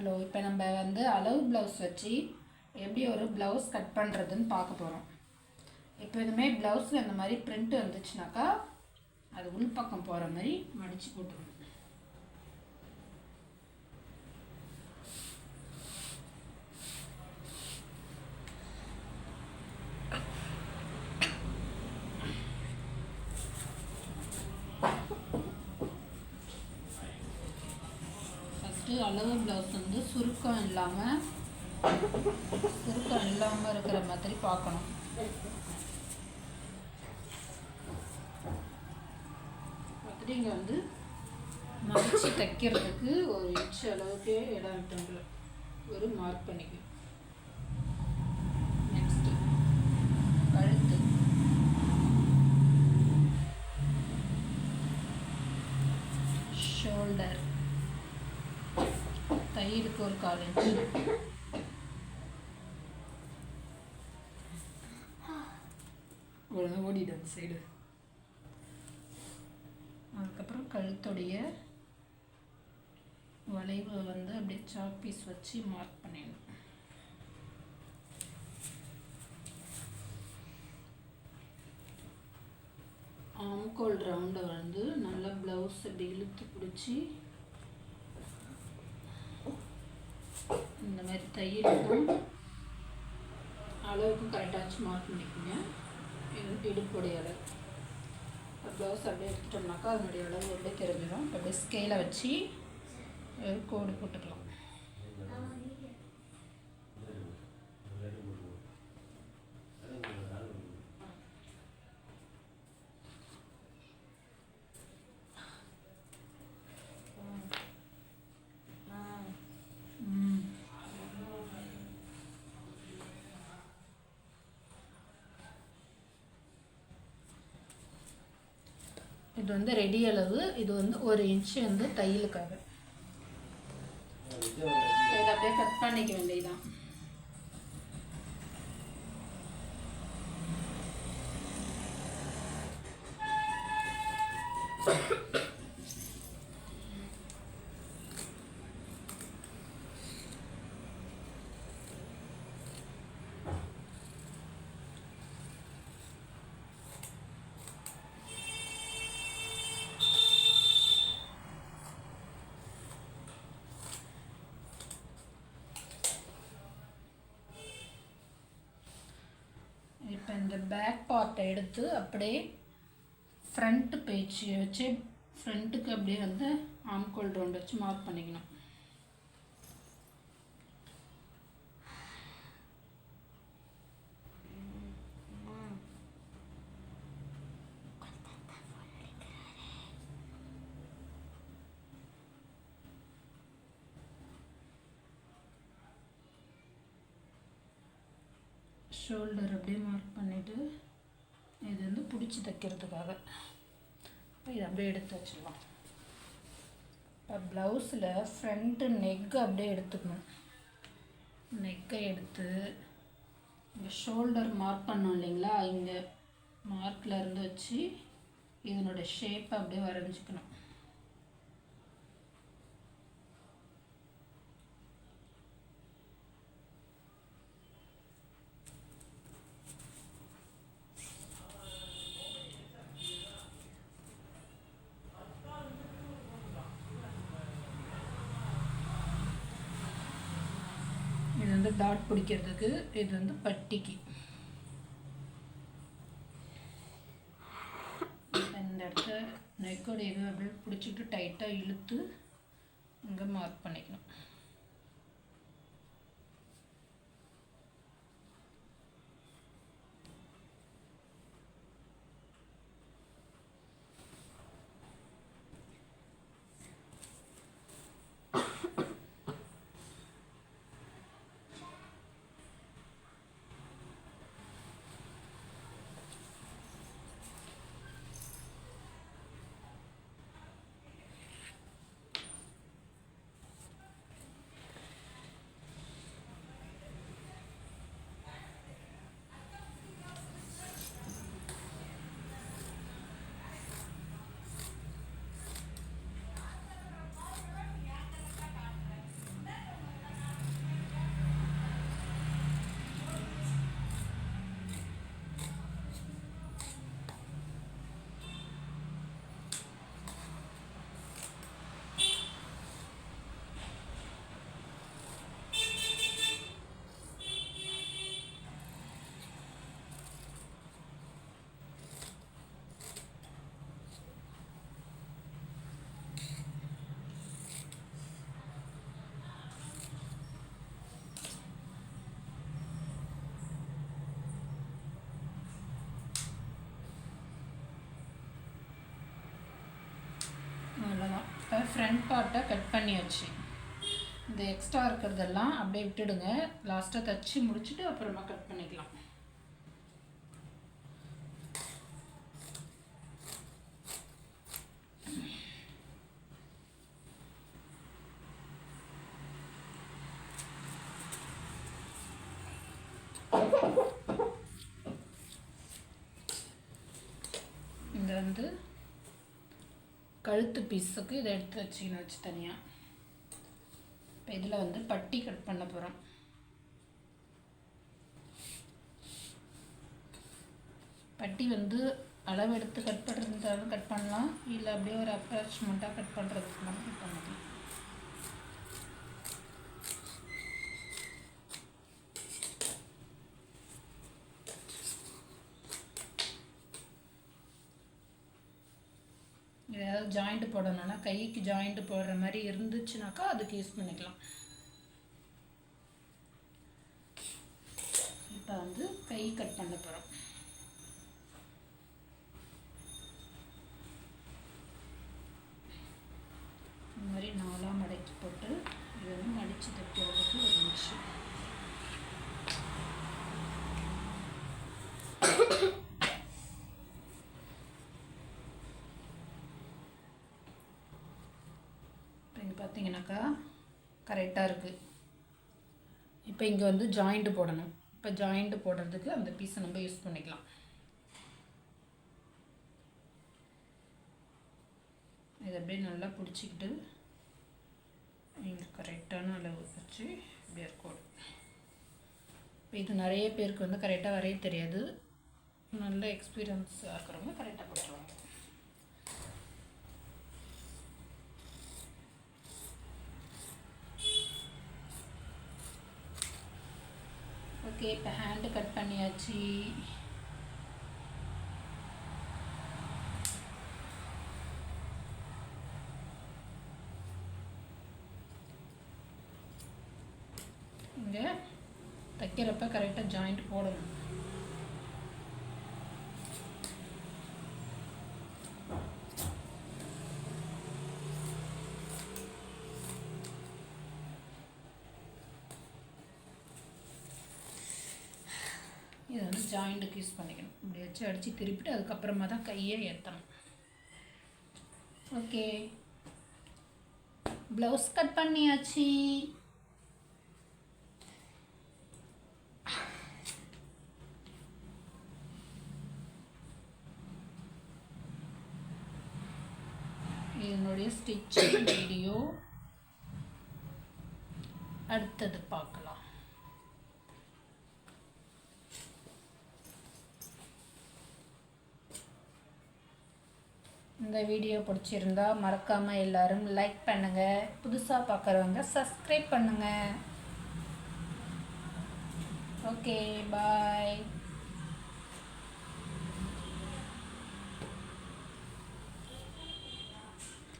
Hello, இப்போ நம்ம அளவு ப்ளவுஸ் வச்சு எப்படி ஒரு ப்ளவுஸ் கட் பண்ணுறதுன்னு பார்க்க போகிறோம். இப்போ இதுமாரி ப்ளவுஸில் இந்த மாதிரி பிரிண்ட் வந்துச்சுனாக்கா அது உள்பக்கம் போகிற மாதிரி மடித்து போட்டுக்கணும். அளவு ப்ளவுஸ் சுருக்கம் இல்லாமல் இருக்கிற மாதிரி பார்க்கணும். அப்படி இங்கே மடித்து தைக்கிறதுக்கு ஒரு இன்ச் அளவுக்கு இடம் விட்டுங்க, ஒரு மார்க் பண்ணிக்கணும். நெக்ஸ்ட்டு கழுத்து ஷோல்டர் தையலுக்கு ஒரு 1/4 இன்ச், ஓடிடு அந்த சைடு. அதுக்கப்புறம் கழுத்துடைய வளைவு அப்படியே சாக் பீஸ் வச்சு மார்க் பண்ணிடணும். ஆம்கோல் ரவுண்டை நல்லா ப்ளவுஸ் அப்படி இழுத்து பிடிச்சி இந்த மாதிரி தையலுக்கும் அளவுக்கும் கரெக்டாச்சு மார்க் பண்ணிக்கோங்க. இடுப்புடைய அளவு ப்ளவுஸ் அப்படியே எடுத்துட்டோம்னாக்கா அதனுடைய அளவு அப்படியே தெரிஞ்சிடும். அப்படியே ஸ்கேலை வச்சு கோடு போட்டுக்கலாம். இது ரெடி அளவு. இது 1 இன்ச்சு தையலுக்காக. இதை அப்படியே கட் பண்ணிக்க வேண்டியதுதான். இப்போ இந்த பேக் பார்ட்டை எடுத்து அப்படியே ஃப்ரண்ட் பேஜ் வச்சு ஃப்ரண்ட்டுக்கு அப்படியே ஆம்கோல் ரவுண்ட் வச்சு மார்க் பண்ணிக்கணும். ஷோல்டர் அப்படியே மார்க் பண்ணிவிட்டு இது பிடிச்சி தைக்கிறதுக்காக இதை அப்படியே எடுத்து வச்சிடலாம். இப்போ ப்ளவுஸில் ஃப்ரண்ட்டு நெக்கு அப்படியே எடுத்துக்கணும். நெக்கை எடுத்து இந்த ஷோல்டர் மார்க் பண்ணோம் இல்லைங்களா, இங்கே மார்க்கில் இருந்து வச்சு இதனோட ஷேப்பை அப்படியே வரைஞ்சிக்கணும். இது டாட் பிடிக்கிறதுக்கு, இது பட்டிக்கு. இந்த இடத்துல நெக்கோடைய இது அப்படியே பிடிச்சிட்டு டைட்டாக இழுத்து இங்கே மார்க் பண்ணிக்கணும். இப்போ ஃப்ரண்ட் பார்ட்டை கட் பண்ணியாச்சு. இந்த எக்ஸ்ட்ரா இருக்கிறதெல்லாம் அப்படியே விட்டுடுங்க. லாஸ்ட்டாக தைச்சி முடிச்சுட்டு அப்புறமா கட் பண்ணிக்கலாம். இதை வந்து கழுத்து பீஸுக்கு இதை எடுத்து வச்சு தனியாக. இப்போ இதில் வந்து பட்டி கட் பண்ண போகிறோம். பட்டி வந்து அளவு எடுத்து கட் பண்ணுறதுனாலும் கட் பண்ணலாம், இல்லை அப்படியே ஒரு அப்ராச்மெண்ட்டாக கட் பண்ணுறதுக்கு மட்டும் கட் பண்ணலாம். ஏதாவது ஜாயிண்ட் போடணும்னா கைக்கு ஜாயிண்ட் போடுற மாதிரி இருந்துச்சுனாக்கா அதுக்கு யூஸ் பண்ணிக்கலாம். இப்போ வந்து கை கட் பண்ண போகிறோம். இந்த மாதிரி 4ஆக மடக்கி போட்டு இதை வந்து மடித்து தைக்கிறதுக்கு ஒரு நிமிஷம். பார்த்தீங்கன்னாக்கா கரெக்டாக இருக்குது. இப்போ இங்கே வந்து ஜாயிண்ட் போடணும். இப்போ ஜாயிண்ட் போடுறதுக்கு அந்த பீஸை நம்ம யூஸ் பண்ணிக்கலாம். இதை அப்படியே நல்லா பிடிச்சிக்கிட்டு இங்கே கரெக்டான அளவு வச்சு இப்படியே இருக்கும். இப்போ இது நிறைய பேருக்கு வந்து கரெக்டாக வரைய தெரியாது. நல்ல எக்ஸ்பீரியன்ஸ் இருக்கிறவங்க கரெக்டாக போட்டுருவாங்க. ஓகே, இப்போ ஹேண்டு கட் பண்ணியாச்சு. இங்கே தைக்கிறப்ப கரெக்டாக ஜாயிண்ட் போடணும். இதை வந்து ஜாயிண்ட்டுக்கு யூஸ் பண்ணிக்கணும். இப்படி வச்சு அடித்து திருப்பிட்டு அதுக்கப்புறமா தான் கையை ஏற்றணும். ஓகே, ப்ளவுஸ் கட் பண்ணியாச்சு. இதனுடைய ஸ்டிச்சிங் வீடியோ அடுத்தது பார்க்கலாம். இந்த வீடியோ பிடிச்சிருந்தா மறக்காமல் எல்லோரும் லைக் பண்ணுங்கள். புதுசாக பார்க்குறவங்க சப்ஸ்கிரைப் பண்ணுங்கள். ஓகே, பாய்.